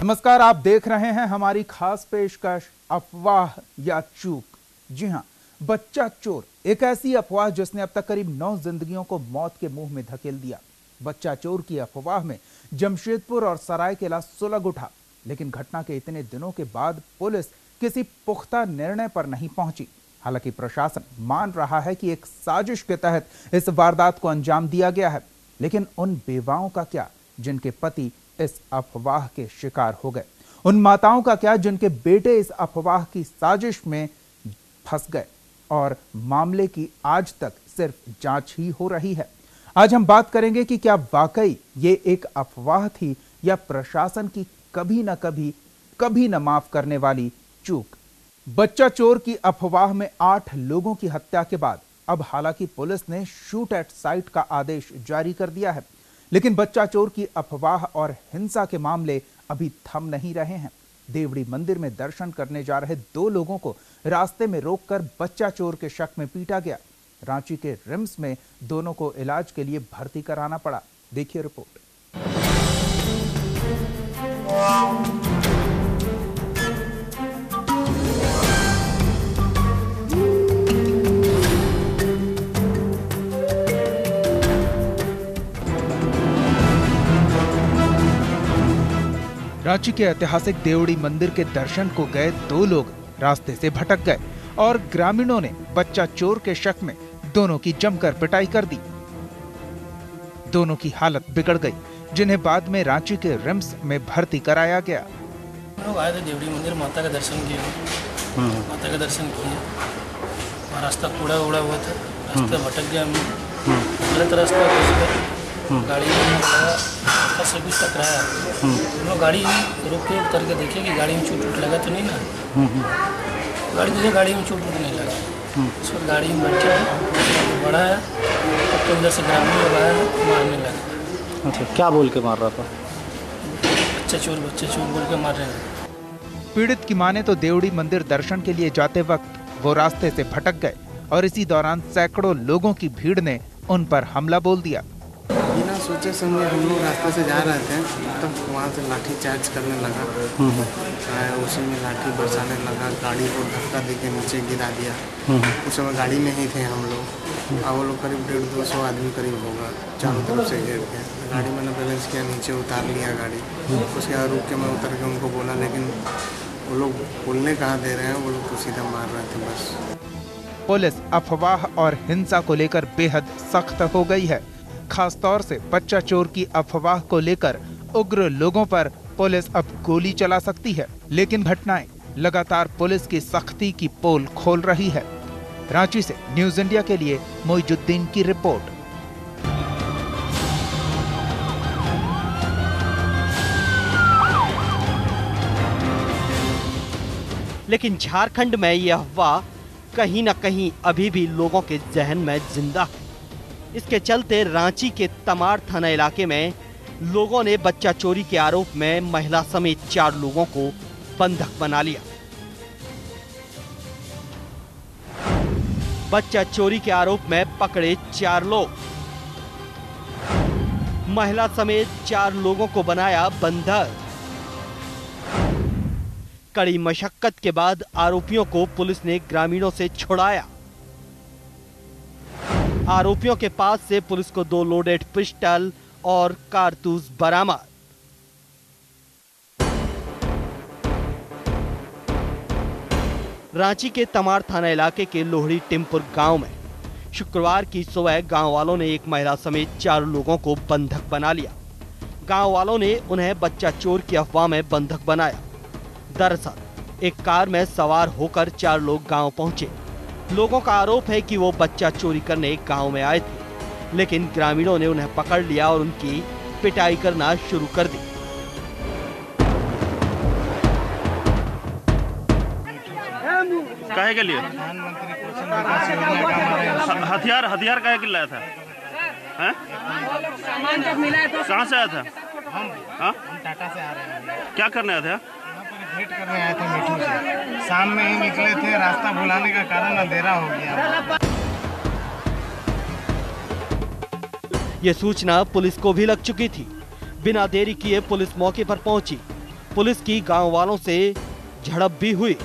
नमस्कार, आप देख रहे हैं हमारी खास पेशकश अफवाह या चूक। जी हां, बच्चा चोर एक ऐसी अफवाह जिसने अब तक करीब 9 जिंदगियों को मौत के मुंह में धकेल दिया। बच्चा चोर की अफवाह में जमशेदपुर और सरायकेला सुलग उठा, लेकिन घटना के इतने दिनों के बाद पुलिस किसी पुख्ता निर्णय पर नहीं पहुंची। हालांकि प्रशासन मान रहा है कि एक साजिश के तहत इस वारदात को अंजाम दिया गया है, लेकिन उन बेवाओं का क्या जिनके पति इस अफवाह के शिकार हो गए? उन माताओं का क्या जिनके बेटे इस अफवाह की साजिश में फंस गए और मामले की आज तक सिर्फ जांच ही हो रही है? आज हम बात करेंगे कि क्या वाकई ये एक अफवाह थी या प्रशासन की कभी न माफ करने वाली चूक। बच्चा चोर की अफवाह में 8 लोगों की हत्या के बाद अब हालांकि पुलिस ने शूट एट साइट का आदेश जारी कर दिया है, लेकिन बच्चा चोर की अफवाह और हिंसा के मामले अभी थम नहीं रहे हैं। देवड़ी मंदिर में दर्शन करने जा रहे 2 लोगों को रास्ते में रोककर बच्चा चोर के शक में पीटा गया। रांची के रिम्स में दोनों को इलाज के लिए भर्ती कराना पड़ा। देखिए रिपोर्ट। रांची के ऐतिहासिक देवड़ी मंदिर के दर्शन को गए 2 लोग रास्ते से भटक गए और ग्रामीणों ने बच्चा चोर के शक में दोनों की जमकर पिटाई कर दी। दोनों की हालत बिगड़ गई, जिन्हें बाद में रांची के रिम्स में भर्ती कराया गया। लोग आए थे देवड़ी मंदिर, माता का दर्शन किए। माता का दर्शन किए, रास्ता कूड़ा उड़ा हुआ था, रास्ता भटक गया। गलत रास्ता घुस गए, गाड़ी से कुछ टकराया। हम गाड़ी रोक के उतर के देखे कि गाड़ी में चोट लगा तो नहीं ना। गाड़ी देखे, गाड़ी में चोट नहीं लगा। उस पर गाड़ी में बैठा है, बड़ा है, अब तो अंदर से ग्रामीण लोग आया है, मारने लगा। अच्छा, क्या बोल के मार रहा था? बच्चा चोर बोल के मार रहे हैं। पीड़ित की माने तो देवड़ी मंदिर दर्शन के लिए जाते वक्त वो रास्ते से भटक गए और इसी दौरान सैकड़ों लोगों की भीड़ ने उन पर हमला बोल दिया। बिना सोचे समझे हम लोग रास्ते से जा रहे थे, तब वहाँ से लाठी चार्ज करने लगा। उसी में लाठी बरसाने लगा, गाड़ी को धक्का देके नीचे गिरा दिया। उस समय गाड़ी में ही थे हम लोग, और वो लोग करीब 150-200 आदमी करीब होगा, चारों तरफ से घेर के। गाड़ी मैंने बैलेंस किया, नीचे उतार लिया गाड़ी। उसके बाद रुक के मैं उतर के उनको बोला, लेकिन वो लोग बोलने कहाँ दे रहे हैं, वो लोग तो सीधा मार रहे थे बस। पुलिस अफवाह और हिंसा को लेकर बेहद सख्त हो गई है। खासतौर से बच्चा चोर की अफवाह को लेकर उग्र लोगों पर पुलिस अब गोली चला सकती है, लेकिन घटनाएं लगातार पुलिस की सख्ती की पोल खोल रही है। रांची से न्यूज़ इंडिया के लिए मोइजुद्दीन की रिपोर्ट। लेकिन झारखंड में यह अफवाह कहीं न कहीं अभी भी लोगों के जहन में जिंदा है। इसके चलते रांची के तमाड़ थाना इलाके में लोगों ने बच्चा चोरी के आरोप में महिला समेत 4 लोगों को बंधक बना लिया। बच्चा चोरी के आरोप में पकड़े 4 लोग, महिला समेत 4 लोगों को बनाया बंधक। कड़ी मशक्कत के बाद आरोपियों को पुलिस ने ग्रामीणों से छुड़ाया। आरोपियों के पास से पुलिस को 2 लोडेड पिस्टल और कारतूस बरामद। रांची के तमाड़ थाना इलाके के लोहड़ी टिमपुर गांव में शुक्रवार की सुबह गांव वालों ने एक महिला समेत 4 लोगों को बंधक बना लिया। गांव वालों ने उन्हें बच्चा चोर की अफवाह में बंधक बनाया। दरअसल एक कार में सवार होकर 4 लोग गांव पहुंचे। लोगों का आरोप है कि वो बच्चा चोरी करने गांव में आए थे, लेकिन ग्रामीणों ने उन्हें पकड़ लिया और उनकी पिटाई करना शुरू कर दी। काहे के लिए? हथियार काहे के लाया था? हैं? कहाँ से आया था? हम टाटा से आ रहे हैं। क्या करने आया था? भेंट करने आए थे मिठू से। शाम में ही निकले थे, रास्ता भुलाने का कारण अंधेरा हो गया। ये सूचना पुलिस को भी लग चुकी थी। बिना देरी किए पुलिस मौके पर पहुंची पुलिस की गांव वालों से झड़प भी हुई,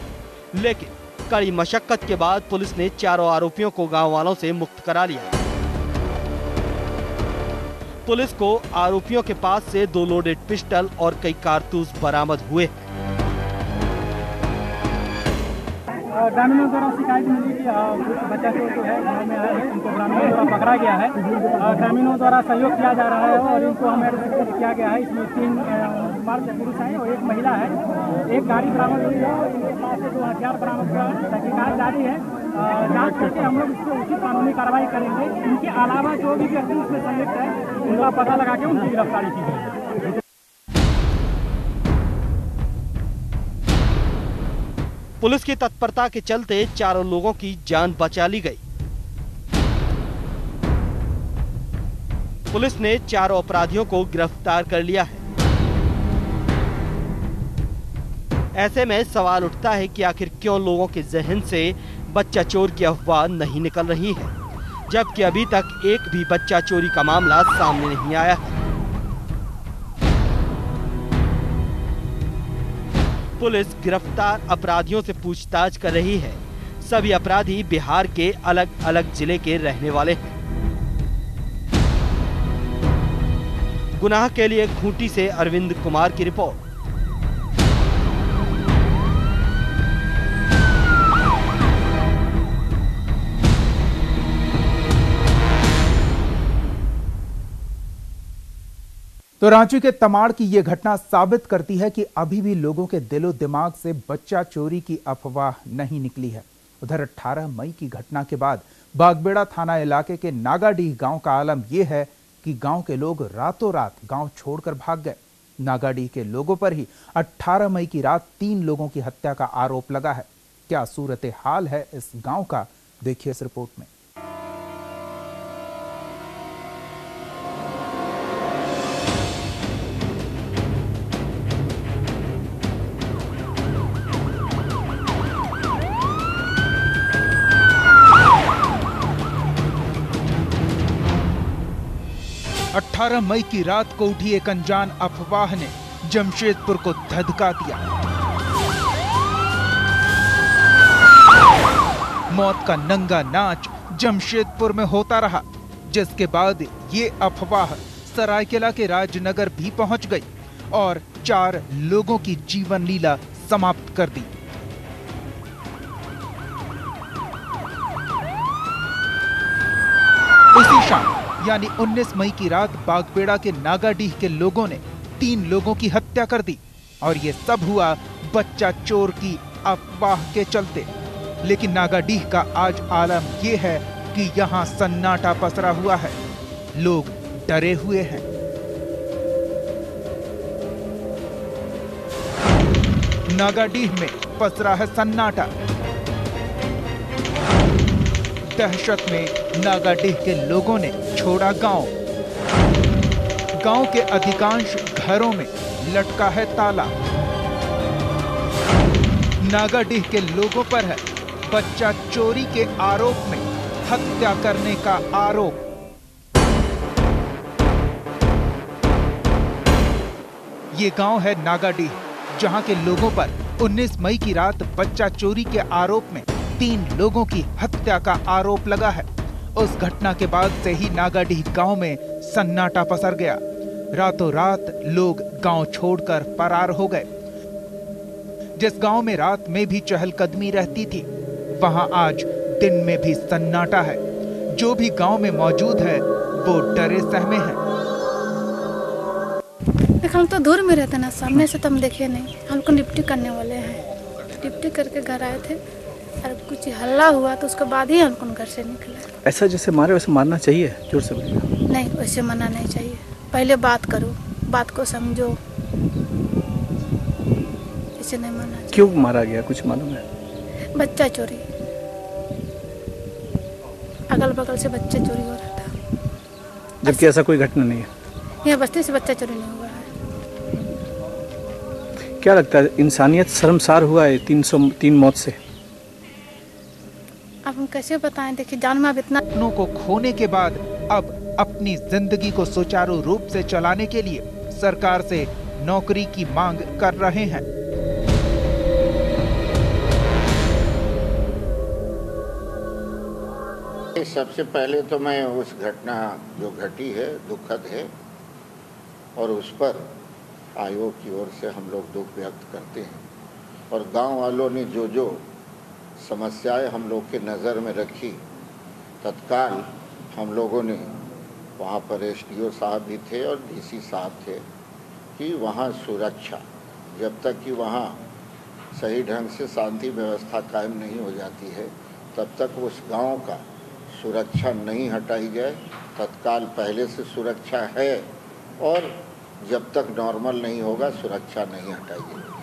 लेकिन कड़ी मशक्कत के बाद पुलिस ने चारों आरोपियों को गांव वालों से मुक्त करा लिया। पुलिस को आरोपियों के पास से 2 लोडेड पिस्टल और कई कारतूस बरामद हुए। ग्रामीणों द्वारा शिकायत मिली कि बच्चा चोर जो है गाँव में आया है, इनको ग्रामीणों द्वारा पकड़ा गया है। ग्रामीणों द्वारा सहयोग किया जा रहा है और इनको हमें किया गया है। इसमें 3 मर्द पुरुष हैं और 1 महिला है। एक गाड़ी बरामद हुई है और इनके पास से 2 हथियार बरामद हुआ है। तहकीकात जारी है, जांच करके हम लोग इसको उचित कानूनी कार्रवाई करेंगे। इनके अलावा जो भी व्यक्ति इसमें संलिप्त है उनका पता लगा के उनकी गिरफ्तारी की जाएगी। पुलिस की तत्परता के चलते चारों लोगों की जान बचा ली गई। पुलिस ने चारों अपराधियों को गिरफ्तार कर लिया है। ऐसे में सवाल उठता है कि आखिर क्यों लोगों के जहन से बच्चा चोर की अफवाह नहीं निकल रही है, जबकि अभी तक एक भी बच्चा चोरी का मामला सामने नहीं आया है। पुलिस गिरफ्तार अपराधियों से पूछताछ कर रही है। सभी अपराधी बिहार के अलग अलग जिले के रहने वाले हैं। गुनाह के लिए खूंटी से अरविंद कुमार की रिपोर्ट। तो रांची के तमाड़ की यह घटना साबित करती है कि अभी भी लोगों के दिलो दिमाग से बच्चा चोरी की अफवाह नहीं निकली है। उधर 18 मई की घटना के बाद बागबेड़ा थाना इलाके के नागाडीह गांव का आलम यह है कि गांव के लोग रातों रात गांव छोड़कर भाग गए। नागाडीह के लोगों पर ही 18 मई की रात 3 लोगों की हत्या का आरोप लगा है। क्या सूरत हाल है इस गांव का, देखिए इस रिपोर्ट में। अठारह मई की रात को उठी एक अनजान अफवाह ने जमशेदपुर को धधका दिया। मौत का नंगा नाच जमशेदपुर में होता रहा, जिसके बाद ये अफवाह सरायकेला के राजनगर भी पहुंच गई और 4 लोगों की जीवन लीला समाप्त कर दी। उसी शाम यानी 19 मई की रात बागबेड़ा के नागाडीह के लोगों ने 3 लोगों की हत्या कर दी और ये सब हुआ बच्चा चोर की अफवाह के चलते। लेकिन नागाडीह का आज आलम ये है कि यहाँ सन्नाटा पसरा हुआ है, लोग डरे हुए हैं। नागाडीह में पसरा है सन्नाटा। दहशत में नागाडीह के लोगों ने छोड़ा गांव। गांव के अधिकांश घरों में लटका है ताला। नागाडीह के लोगों पर है बच्चा चोरी के आरोप में हत्या करने का आरोप। ये गांव है नागाडीह, जहां के लोगों पर 19 मई की रात बच्चा चोरी के आरोप में 3 लोगों की हत्या का आरोप लगा है। उस घटना के बाद से ही नागाडीह गांव में सन्नाटा पसर गया। रातों रात लोग गांव छोड़कर फरार हो गए। जिस गांव में रात में भी चहलकदमी रहती थी, वहां आज दिन में भी सन्नाटा है। जो भी गांव में मौजूद है वो डरे सहमे हैं। हम तो दूर में रहते ना, सामने से तो हम देखे नहीं। हमको डिप्टी करने वाले हैं, डिप्टी करके घर आए थे और कुछ हल्ला हुआ तो उसके बाद ही हमको घर से निकले। ऐसा जैसे मारे वैसे मारना चाहिए, जोर से बोलिए। नहीं, वैसे मारना नहीं चाहिए। पहले बात करो, बात को समझो, इसे नहीं मारना चाहिए। क्यों मारा गया कुछ मालूम है? बच्चा चोरी, अगल बगल से बच्चा चोरी हो रहा था, जबकि ऐसा कोई घटना नहीं है। यहाँ बस्ती से बच्चा चोरी नहीं हुआ है। क्या लगता है, इंसानियत शर्मसार हुआ है 303 मौत से? अब हम कैसे बताएं? देखिए, जान में इतना अपनों को खोने के बाद अब अपनी जिंदगी को सुचारू रूप से चलाने के लिए सरकार से नौकरी की मांग कर रहे हैं। सबसे पहले तो मैं उस घटना जो घटी है दुखद है और उस पर आयोग की ओर से हम लोग दुख व्यक्त करते हैं और गांव वालों ने जो जो समस्याएं हम लोग के नज़र में रखी तत्काल हम लोगों ने वहाँ पर एसडीओ साहब भी थे और डीसी साहब थे कि वहाँ सुरक्षा जब तक कि वहाँ सही ढंग से शांति व्यवस्था कायम नहीं हो जाती है तब तक उस गांव का सुरक्षा नहीं हटाई जाए। तत्काल पहले से सुरक्षा है और जब तक नॉर्मल नहीं होगा सुरक्षा नहीं हटाई जाएगी।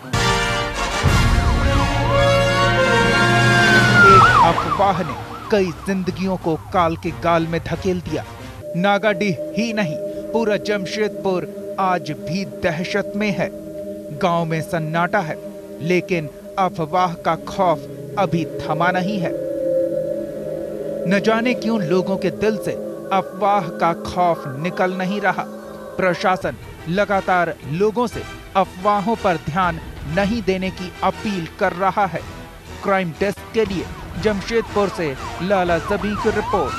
एक अफवाह ने कई जिंदगियों को काल के गाल में धकेल दिया। नागाडीह ही नहीं पूरा जमशेदपुर आज भी दहशत में है। गांव में सन्नाटा है लेकिन अफवाह का खौफ अभी थमा नहीं है। न जाने क्यों लोगों के दिल से अफवाह का खौफ निकल नहीं रहा। प्रशासन लगातार लोगों से अफवाहों पर ध्यान नहीं देने की अपील कर रहा है। क्राइम डेस्क के लिए जमशेदपुर से लाला ज़बी की रिपोर्ट।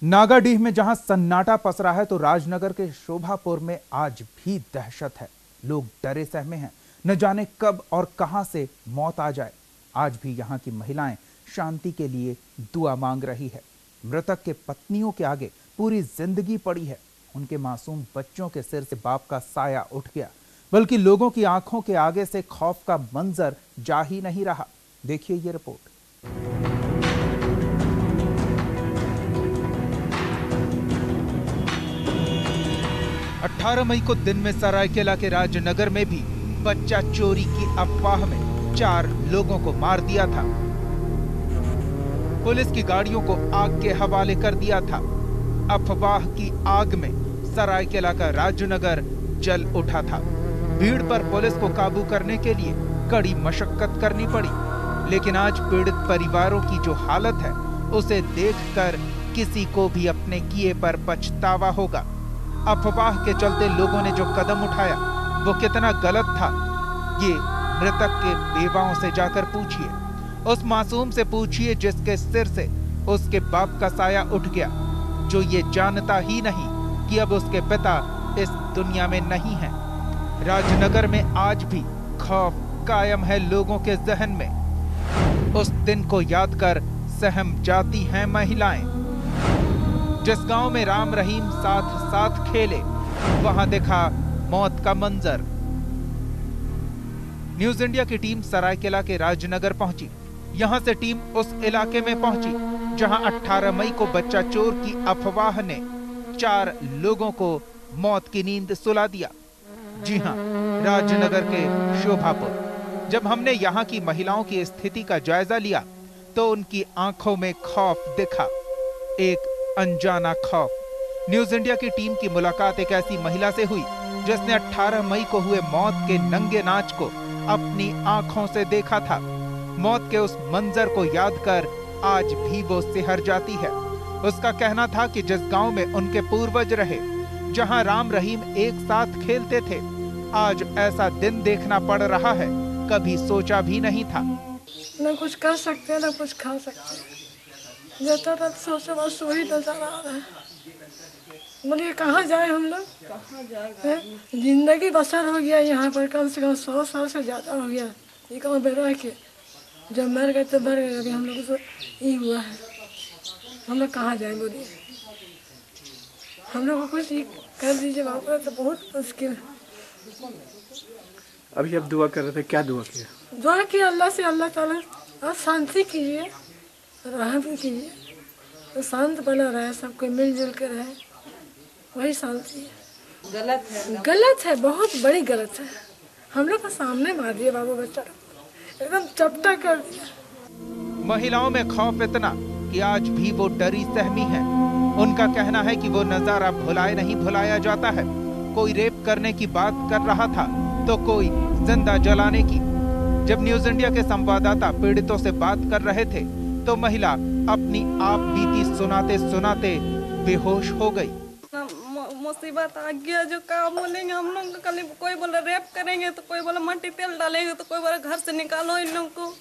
नागाडीह में जहां सन्नाटा पसरा है तो राजनगर के शोभापुर में आज भी दहशत है। लोग डरे सहमे हैं, न जाने कब और कहां से मौत आ जाए। आज भी यहां की महिलाएं शांति के लिए दुआ मांग रही है। मृतक के पत्नियों के आगे पूरी जिंदगी पड़ी है। उनके मासूम बच्चों के सिर से बाप का साया उठ गया, बल्कि लोगों की आंखों के आगे से खौफ का मंजर जा ही नहीं रहा। देखिए ये रिपोर्ट। 18 मई को दिन में सरायकेला के राजनगर में भी बच्चा चोरी की अफवाह में 4 लोगों को मार दिया था। पुलिस की गाड़ियों को आग के हवाले कर दिया था। अफवाह की आग में सरायकेला का राजनगर जल उठा था। भीड़ पर पुलिस को काबू करने के लिए कड़ी मशक्कत करनी पड़ी, लेकिन आज पीड़ित परिवारों की जो हालत है उसे देखकर किसी को भी अपने किए पर पछतावा होगा। अफवाह के चलते लोगों ने जो कदम उठाया वो कितना गलत था, ये मृतक के बेवाओं से जाकर पूछिए। उस मासूम से पूछिए जिसके सिर से उसके बाप का साया उठ गया, जो ये जानता ही नहीं कि अब उसके पिता इस दुनिया में नहीं है। राजनगर में आज भी खौफ कायम है लोगों के जहन में। उस दिन को याद कर सहम जाती हैं महिलाएं। जिस गांव में राम रहीम साथ साथ खेले, वहां देखा मौत का मंजर। न्यूज इंडिया की टीम सरायकेला के राजनगर पहुंची। यहां से टीम उस इलाके में पहुंची जहां 18 मई को बच्चा चोर की अफवाह ने 4 लोगों को मौत की नींद सुला दिया। जी हां, राजनगर के शोभापुर। जब हमने यहां की महिलाओं की स्थिति का जायजा लिया तो उनकी आंखों में खौफ दिखा, एक अनजाना खौफ। न्यूज इंडिया की टीम की मुलाकात एक ऐसी महिला से हुई जिसने 18 मई को हुए मौत के नंगे नाच को अपनी आंखों से देखा था। मौत के उस मंजर को याद कर आज भी वो सिहर जाती है। उसका कहना था कि जिस गांव में उनके पूर्वज रहे, जहां राम रहीम एक साथ खेलते थे, आज ऐसा दिन देखना पड़ रहा है, कभी सोचा भी नहीं था। न कुछ कर सकते न कुछ खा सकते, जैसा तक सोचे बस वही नजर आ रहा है। बोलिए कहाँ जाए हम लोग, जिंदगी बसर हो गया यहाँ पर, कम से कम 100 साल से ज़्यादा हो गया ये गाँव में रह के। जब मर गए तो मर गए, अभी हम लोग तो यही हुआ है। हम लोग कहाँ जाए बोलिए, हम लोग को कुछ कर दीजिए बाबा, तो बहुत मुश्किल है। अभी आप दुआ कर रहे थे, क्या दुआ किया? दुआ की अल्लाह से, अल्लाह ताला आप शांति कीजिए, रहम कीजिए, तो शांत बना रहे, सब कोई मिलजुल कर रहे, वही शांति है। गलत है, बहुत बड़ी गलत है। हम लोग को सामने मार दिया बाबू, बच्चा एकदम चपटा कर दिया। महिलाओं में खौफ इतना कि आज भी वो डरी सहमी है। उनका कहना है कि वो नजारा भुलाए नहीं भुलाया जाता है। कोई रेप करने की बात कर रहा था तो कोई जिंदा जलाने की। जब न्यूज इंडिया के संवाददाता पीड़ितों से बात कर रहे थे तो महिला अपनी आप बीती सुनाते सुनाते बेहोश हो गई। मुसीबत आ गया, जो क्या बोलेंगे हम लोग। कल कोई बोला रेप करेंगे, तो कोई बोला मट्टी तेल डालेंगे, तो कोई बोला घर से निकालो इन लोग को,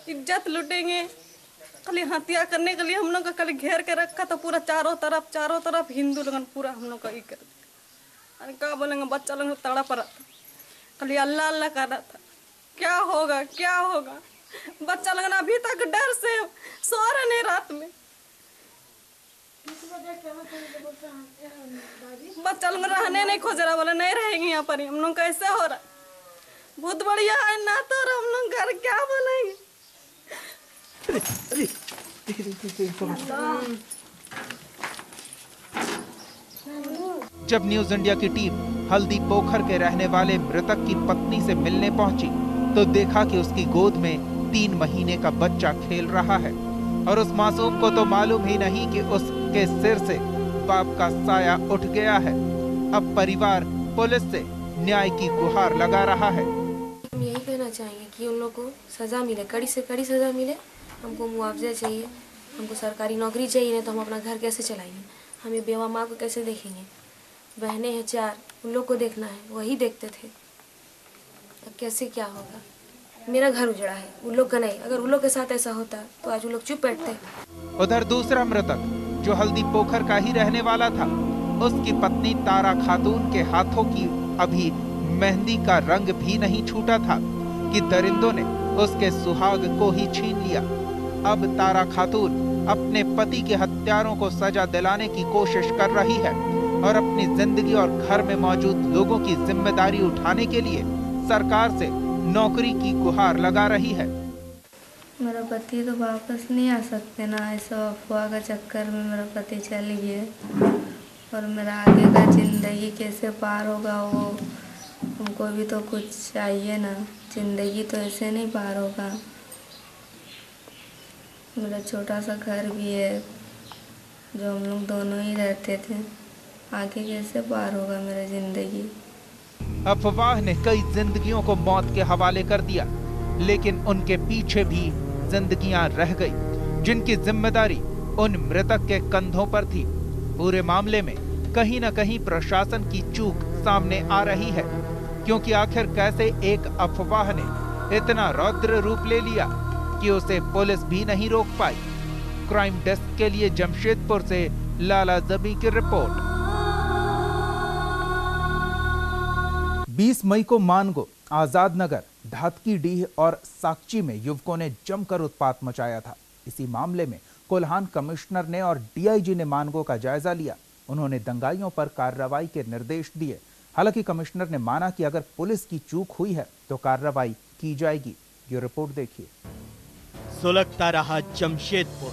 इज्जत लूटेंगे। खाली हत्या करने के लिए हम लोग का कल घेर के रखा था पूरा चारों तरफ हिंदू लोगन पूरा हम लोग का ही कर। अरे क्या बोलेंगे, बच्चा लोग तड़प रहा था, खाली अल्लाह अल्लाह कर रहा था, क्या होगा क्या होगा। बच्चा लोग अभी तक डर से सो रहे नहीं रात में। बच्चा लोग रहने नहीं खोज रहा, बोले नहीं रहेंगे यहाँ पर। हम लोग कैसे हो रहा, बहुत बढ़िया है ना, तो हम लोग घर क्या बोलेंगे। जब न्यूज इंडिया की टीम हल्दी पोखर के रहने वाले मृतक की पत्नी से मिलने पहुंची तो देखा कि उसकी गोद में 3 महीने का बच्चा खेल रहा है और उस मासूम को तो मालूम ही नहीं कि उसके सिर से बाप का साया उठ गया है। अब परिवार पुलिस से न्याय की गुहार लगा रहा है। हम यही कहना चाहेंगे कि उन लोगों को सजा मिले, कड़ी से कड़ी सजा मिले। हमको मुआवजा चाहिए, हमको सरकारी नौकरी चाहिए, नहीं तो हम अपना घर कैसे चलाएंगे। हम ये बेवा माँ को कैसे देखेंगे। बहनें हैं 4, उन लोग को देखना है, वही देखते थे। अब कैसे क्या होगा। मेरा घर उजड़ा है, उन लोग का नहीं। अगर उन लोग के साथ ऐसा होता तो आज उन लोग चुप बैठते। उधर दूसरा मृतक जो हल्दी पोखर का ही रहने वाला था, उसकी पत्नी तारा खातून के हाथों की अभी मेहंदी का रंग भी नहीं छूटा था कि दरिंदों ने उसके सुहाग को ही छीन लिया। अब तारा खातून अपने पति के हत्यारों को सजा दिलाने की कोशिश कर रही है और अपनी जिंदगी और घर में मौजूद लोगों की जिम्मेदारी उठाने के लिए सरकार से नौकरी की गुहार लगा रही है। मेरा पति तो वापस नहीं आ सकते ना, ऐसा अफवाह का चक्कर में मेरा पति चली गए और मेरा आगे का जिंदगी कैसे पार होगा, वो हमको भी तो कुछ चाहिए ना। जिंदगी तो ऐसे नहीं पार होगा। मेरा छोटा सा घर भी है जो हम लोग दोनों ही रहते थे, आगे कैसे पार होगा मेरा जिंदगी। अफवाह ने कई जिंदगियों को मौत के हवाले कर दिया, लेकिन उनके पीछे भी जिंदगियां रह गई जिनकी जिम्मेदारी उन मृतक के कंधों पर थी। पूरे मामले में कहीं न कहीं प्रशासन की चूक सामने आ रही है, क्योंकि आखिर कैसे एक अफवाह ने इतना रौद्र रूप ले लिया कि उसे पुलिस भी नहीं रोक पाई। क्राइम डेस्क के लिए जमशेदपुर से लाला जबी की रिपोर्ट। 20 मई को मानगो, आजाद नगर, धातकी डीह और साकची में युवकों ने जमकर उत्पात मचाया था। इसी मामले में कोल्हान कमिश्नर ने और डीआईजी ने मानगो का जायजा लिया। उन्होंने दंगाइयों पर कार्रवाई के निर्देश दिए। हालांकि कमिश्नर ने माना कि अगर पुलिस की चूक हुई है तो कार्रवाई की जाएगी। ये रिपोर्ट देखिए। सुलगता रहा जमशेदपुर,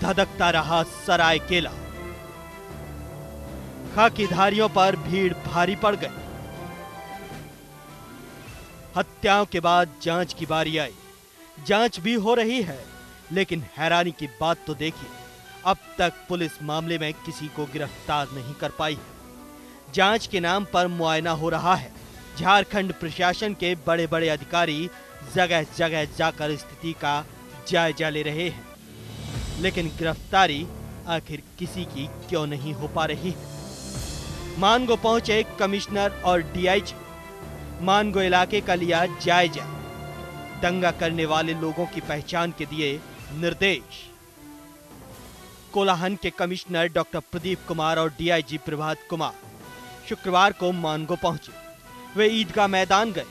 धधकता रहा सरायकेला। खाकीधारियों पर भीड़ भारी पड़ गई। हत्याओं के बाद जांच की बारी आई। जांच भी हो रही है, लेकिन हैरानी की बात तो देखिए, अब तक पुलिस मामले में किसी को गिरफ्तार नहीं कर पाई। जांच के नाम पर मुआयना हो रहा है। झारखंड प्रशासन के बड़े बड़े अधिकारी जगह जगह जाकर स्थिति का जायजा ले रहे हैं, लेकिन गिरफ्तारी आखिर किसी की क्यों नहीं हो पा रही है। मानगो पहुंचे कमिश्नर और डीआईजी। मानगो इलाके का लिया जायजा। दंगा करने वाले लोगों की पहचान के दिए निर्देश। कोलाहन के कमिश्नर डॉक्टर प्रदीप कुमार और डीआईजी प्रभात कुमार शुक्रवार को मानगो पहुंचे। वे ईदगाह मैदान गए,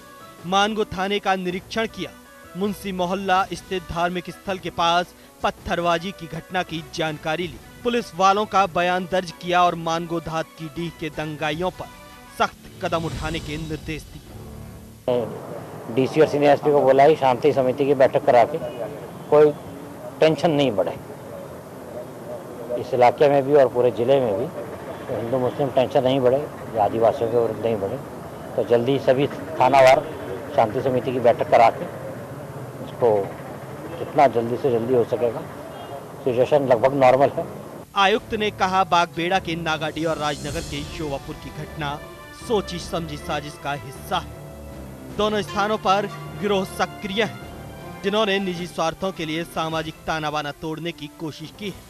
मानगो थाने का निरीक्षण किया, मुंशी मोहल्ला स्थित धार्मिक स्थल के पास पत्थरबाजी की घटना की जानकारी ली, पुलिस वालों का बयान दर्ज किया और मानगो धात की डीह के दंगाइयों पर सख्त कदम उठाने के निर्देश दिए। डीसी और सीनियर एसपी को बोला ही शांति समिति की बैठक करा के कोई टेंशन नहीं बढ़े इस इलाके में भी और पूरे जिले में भी। तो हिंदू मुस्लिम टेंशन नहीं बढ़े, आदिवासियों के विरुद्ध नहीं बढ़े, तो जल्दी सभी थानावार शांति समिति की बैठक करा के इसको जितना जल्दी से जल्दी हो सकेगा। सिचुएशन लगभग नॉर्मल है। आयुक्त ने कहा, बागबेड़ा के नागाडी और राजनगर के शोभापुर की घटना सोची समझी साजिश का हिस्सा है। दोनों स्थानों पर गिरोह सक्रिय है, जिन्होंने निजी स्वार्थों के लिए सामाजिक ताना बाना तोड़ने की कोशिश की है।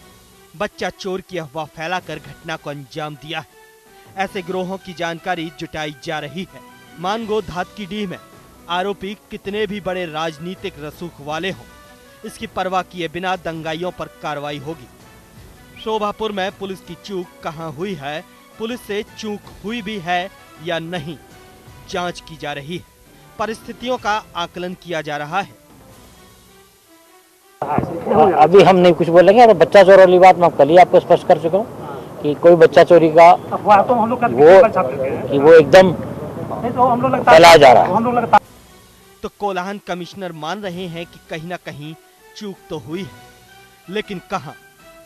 बच्चा चोर की अफवाह फैलाकर घटना को अंजाम दिया है। ऐसे गिरोहों की जानकारी जुटाई जा रही है। मानगो धातकीडीह में आरोपी कितने भी बड़े राजनीतिक रसूख वाले हों, इसकी परवाह किए बिना दंगाइयों पर कार्रवाई होगी। शोभापुर में पुलिस की चूक कहां हुई है, पुलिस से चूक हुई भी है या नहीं, जांच की जा रही है, परिस्थितियों का आकलन किया जा रहा है। अभी हम नहीं कुछ बोलेंगे। और बच्चा चोर वाली बात मैं कल ही आपको स्पष्ट कर चुका हूँ कि कोई बच्चा चोरी का वो एकदम फैलाया जा रहा है। तो कोल्हान कमिश्नर मान रहे हैं कि कहीं ना कहीं चूक तो हुई है, लेकिन कहां?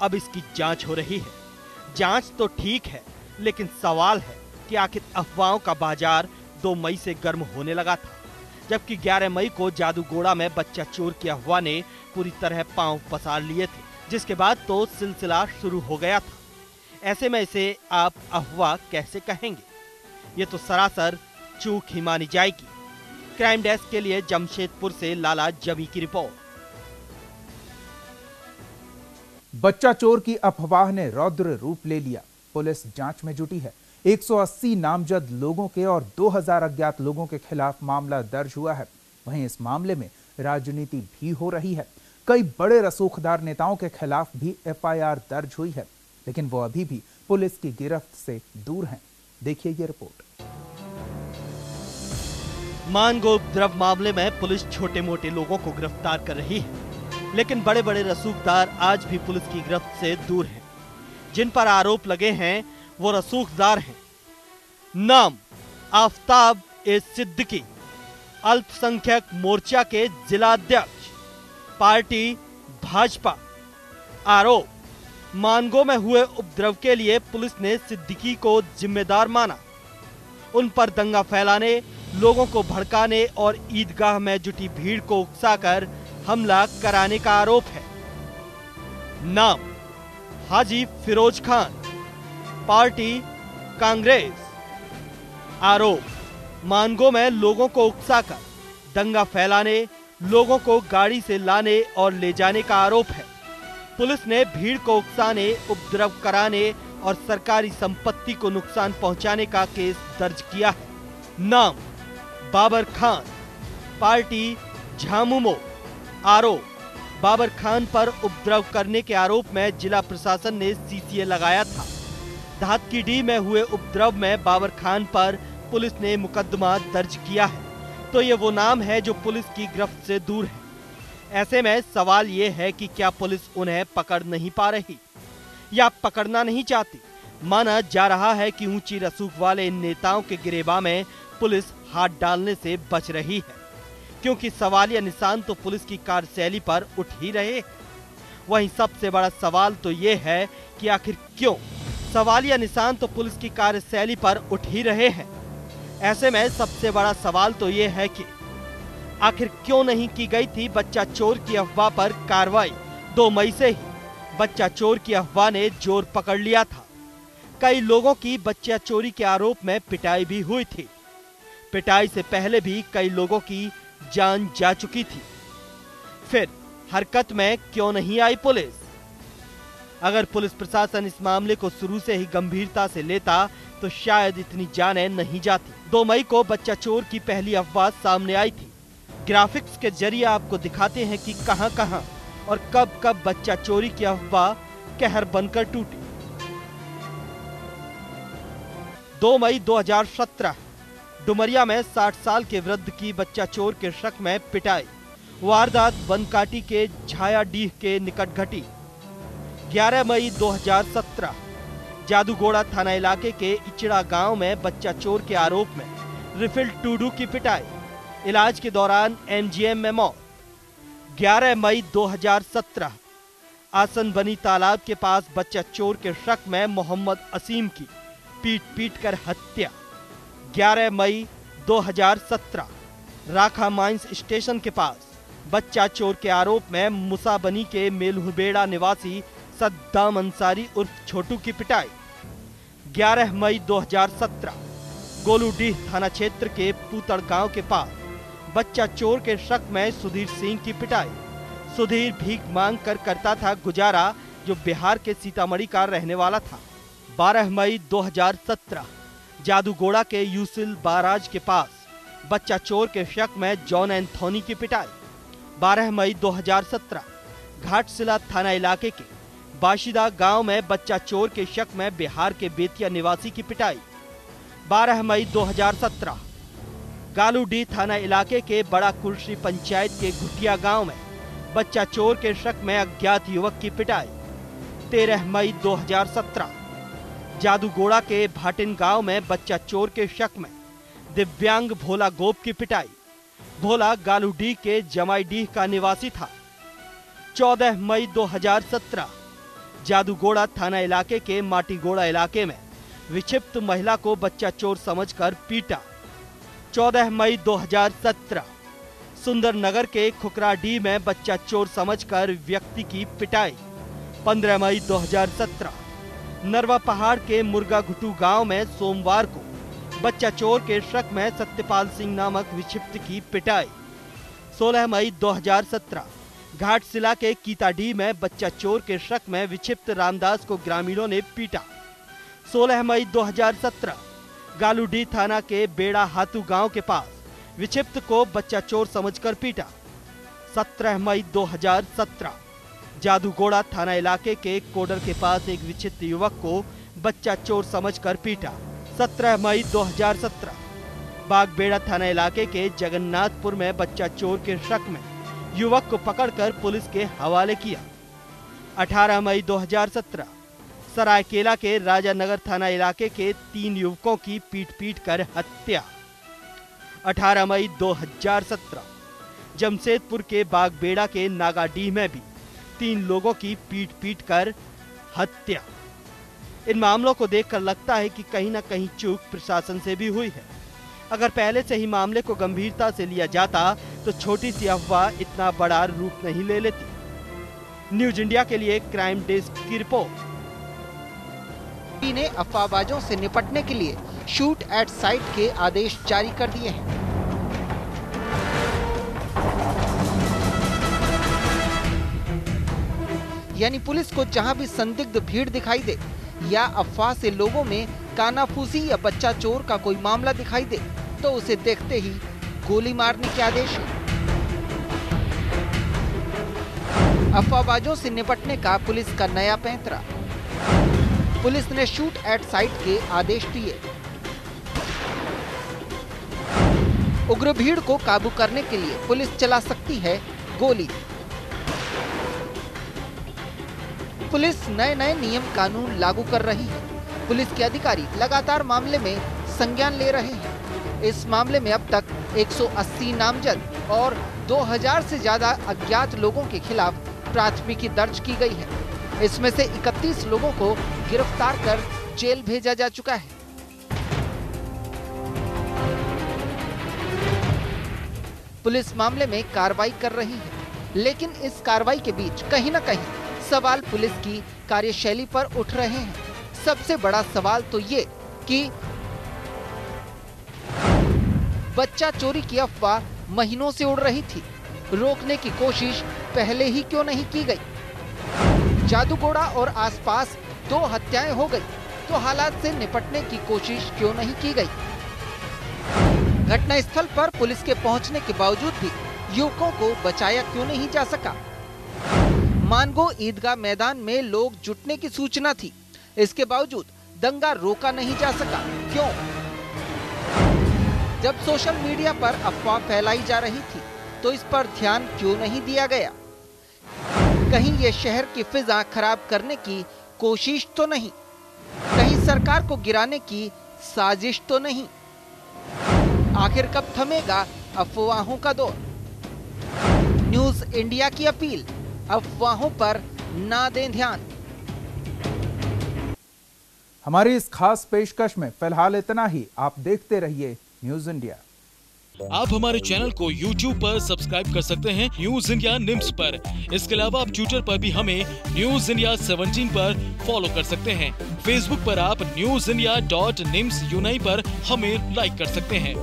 अब इसकी जांच हो रही है। जांच तो ठीक है, लेकिन सवाल है कि आखिर अफवाहों का बाजार 2 मई से गर्म होने लगा था, जबकि 11 मई को जादूगोड़ा में बच्चा चोर की अफवाह ने पूरी तरह पांव पसार लिए थे, जिसके बाद तो सिलसिला शुरू हो गया था। ऐसे में इसे आप अफवाह कैसे कहेंगे? ये तो सरासर चूक ही मानी जाएगी। क्राइम डेस्क के लिए जमशेदपुर से लाला जमी की रिपोर्ट। बच्चा चोर की अफवाह ने रौद्र रूप ले लिया। पुलिस जांच में जुटी है। 180 नामजद लोगों के और 2000 अज्ञात लोगों के खिलाफ मामला दर्ज हुआ है। वहीं इस मामले में राजनीति भी हो रही है। कई बड़े रसूखदार नेताओं के खिलाफ भी FIR दर्ज हुई है, लेकिन वो अभी भी पुलिस की गिरफ्त से दूर हैं। देखिए ये रिपोर्ट। मानगो उपद्रव मामले में पुलिस छोटे मोटे लोगों को गिरफ्तार कर रही है, लेकिन बड़े बड़े रसूखदार आज भी पुलिस की गिरफ्त से दूर हैं। जिन पर आरोप लगे हैं वो रसूखदार हैं। नाम आफ्ताब ए सिद्दीकी, अल्पसंख्यक मोर्चा के जिला अध्यक्ष, पार्टी भाजपा। आरोप, मानगो में हुए उपद्रव के लिए पुलिस ने सिद्दीकी को जिम्मेदार माना। उन पर दंगा फैलाने, लोगों को भड़काने और ईदगाह में जुटी भीड़ को उकसाकर हमला कराने का आरोप है। नाम हाजी फिरोज खान, पार्टी कांग्रेस। आरोप, मानगो में लोगों को उकसाकर दंगा फैलाने, लोगों को गाड़ी से लाने और ले जाने का आरोप है। पुलिस ने भीड़ को उकसाने, उपद्रव कराने और सरकारी संपत्ति को नुकसान पहुंचाने का केस दर्ज किया है। नाम बाबर खान, पार्टी झामुमो। आरोप, बाबर खान पर उपद्रव करने के आरोप में जिला प्रशासन ने CCA लगाया था। धातकीडीह में हुए उपद्रव में बाबर खान पर पुलिस ने मुकदमा दर्ज किया है, तो ये वो नाम है जो पुलिस की गिरफ्त से दूर है। ऐसे में सवाल ये है कि क्या पुलिस उन्हें पकड़ नहीं पा रही या पकड़ना नहीं चाहती? माना जा रहा है कि ऊंची रसूख वाले इन नेताओं के गिरेबान में पुलिस हाथ डालने से बच रही है, क्योंकि सवालिया निशान तो पुलिस की कार्यशैली पर उठ ही रहे। वहीं सबसे बड़ा सवाल तो ये है कि आखिर क्यों? सवालिया निशान तो पुलिस की कार्यशैली पर उठ ही रहे हैं। ऐसे में सबसे बड़ा सवाल तो ये है कि आखिर क्यों नहीं की गई थी बच्चा चोर की अफवाह पर कार्रवाई? 2 मई से ही बच्चा चोर की अफवाह ने जोर पकड़ लिया था। कई लोगों की बच्चा चोरी के आरोप में पिटाई भी हुई थी। पिटाई से पहले भी कई लोगों की जान जा चुकी थी। फिर हरकत में क्यों नहीं आई पुलिस? अगर पुलिस प्रशासन इस मामले को शुरू से ही गंभीरता से लेता तो शायद इतनी जानें नहीं जाती। 2 मई को बच्चा चोर की पहली अफवाह सामने आई थी। ग्राफिक्स के जरिए आपको दिखाते हैं कि कहां-कहां और कब-कब बच्चा चोरी की अफवाह कहर बनकर टूटी। 2 मई 2017 डुमरिया में 60 साल के वृद्ध की बच्चा चोर के शक में पिटाई। वारदात बनकाटी के झायाडीह के निकट घटी। 11 मई 2017 जादूगोड़ा थाना इलाके के इचड़ा गांव में बच्चा चोर के आरोप में रिफिल टूडू की पिटाई, इलाज के दौरान MGM में मौत। 11 मई 2017 आसन बनी तालाब के पास बच्चा चोर के शक में मोहम्मद असीम की पीट कर हत्या। 11 मई 2017 राखा माइंस स्टेशन के पास बच्चा चोर के आरोप में मुसाबनी के मेलहुबेड़ा निवासी सद्दाम अंसारी उर्फ छोटू की पिटाई। 11 मई 2017 गोलूडीह थाना क्षेत्र के पूतड़ गांव के पास बच्चा चोर के शक में सुधीर सिंह की पिटाई। सुधीर भीख मांग कर करता था गुजारा, जो बिहार के सीतामढ़ी का रहने वाला था। 12 मई 2017 जादूगोड़ा के यूसिल बाराज के पास बच्चा चोर के शक में जॉन एंथोनी की पिटाई। 12 मई 2017 घाटशिला थाना इलाके के बाशिदा गांव में बच्चा चोर के शक में बिहार के बेतिया निवासी की पिटाई। 12 मई 2017 गालूडीह थाना इलाके के बड़ा कुर्सी पंचायत के घुटिया गांव में बच्चा चोर के शक में अज्ञात युवक की पिटाई। 13 मई 2017 जादूगोड़ा के भाटिन गांव में बच्चा चोर के शक में दिव्यांग भोला गोप की पिटाई। भोला गालूडीह के जमाईडीह का निवासी था। 14 मई 2017 जादूगोड़ा थाना इलाके के माटीगोड़ा इलाके में विक्षिप्त महिला को बच्चा चोर समझकर पीटा। 14 मई 2017 सुंदरनगर के खुकराडीह में बच्चा चोर समझकर व्यक्ति की पिटाई। 15 मई 2017 नरवा पहाड़ के मुर्गा घुटू गांव में सोमवार को बच्चा चोर के शक में सत्यपाल सिंह नामक विक्षिप्त की पिटाई। 16 मई 2017 घाटशिला के कीताडीह में बच्चा चोर के शक में विक्षिप्त रामदास को ग्रामीणों ने पीटा। 16 मई 2017 गालूडीह थाना के बेड़ा हाथू गांव के पास विक्षिप्त को बच्चा चोर समझकर पीटा। 17 मई 2017 जादूगोड़ा थाना इलाके के कोडर के पास एक विक्षिप्त युवक को बच्चा चोर समझकर पीटा। 17 मई 2017 बागबेड़ा थाना इलाके के जगन्नाथपुर में बच्चा चोर के शक में युवक को पकड़कर पुलिस के हवाले किया। 18 मई 2017 सरायकेला के राजानगर थाना इलाके के 3 युवकों की पीट कर हत्या। 18 मई 2017 जमशेदपुर के बागबेड़ा के नागाडीह में भी 3 लोगों की पीट कर हत्या। इन मामलों को देखकर लगता है कि कहीं न कहीं चूक प्रशासन से भी हुई है। अगर पहले से ही मामले को गंभीरता से लिया जाता तो छोटी सी अफवाह इतना बड़ा रूप नहीं ले लेती। न्यूज इंडिया के लिए क्राइम डेस्क की रिपोर्ट। ने अफवाहबाजों से निपटने के लिए शूट एट साइट के आदेश जारी कर दिए हैं। यानी पुलिस को जहां भी संदिग्ध भीड़ दिखाई दे या अफवाह से लोगों में कानाफूसी या बच्चा चोर का कोई मामला दिखाई दे तो उसे देखते ही गोली मारने के आदेश है। अफवाहबाजों से निपटने का पुलिस का नया पैंतरा। पुलिस ने शूट एट साइट के आदेश दिए। उग्र भीड़ को काबू करने के लिए पुलिस चला सकती है गोली। पुलिस नए नए नियम कानून लागू कर रही है। पुलिस के अधिकारी लगातार मामले में संज्ञान ले रहे हैं। इस मामले में अब तक 180 नामजद और 2000 से ज्यादा अज्ञात लोगों के खिलाफ प्राथमिकी दर्ज की गई है। इसमें से 31 लोगों को गिरफ्तार कर जेल भेजा जा चुका है। पुलिस मामले में कार्रवाई कर रही है, लेकिन इस कार्रवाई के बीच कहीं न कहीं सवाल पुलिस की कार्यशैली पर उठ रहे हैं। सबसे बड़ा सवाल तो ये कि बच्चा चोरी की अफवाह महीनों से उड़ रही थी, रोकने की कोशिश पहले ही क्यों नहीं की गई? जादूगोड़ा और आसपास 2 हत्याएं हो गई तो हालात से निपटने की कोशिश क्यों नहीं की गई? घटनास्थल पर पुलिस के पहुंचने के बावजूद भी युवकों को बचाया क्यों नहीं जा सका? मानगो ईदगाह मैदान में लोग जुटने की सूचना थी, इसके बावजूद दंगा रोका नहीं जा सका, क्यों? जब सोशल मीडिया पर अफवाह फैलाई जा रही थी तो इस पर ध्यान क्यों नहीं दिया गया? कहीं ये शहर की फिजा खराब करने की कोशिश तो नहीं? कहीं सरकार को गिराने की साजिश तो नहीं? आखिर कब थमेगा अफवाहों का दौर? न्यूज इंडिया की अपील, अफवाहों पर ना दें ध्यान। हमारी इस खास पेशकश में फिलहाल इतना ही। आप देखते रहिए न्यूज इंडिया। आप हमारे चैनल को YouTube पर सब्सक्राइब कर सकते हैं न्यूज इंडिया निम्स पर। इसके अलावा आप ट्विटर पर भी हमें न्यूज इंडिया 17 पर फॉलो कर सकते हैं। फेसबुक पर आप newsindia.nimsuni पर हमें लाइक कर सकते हैं।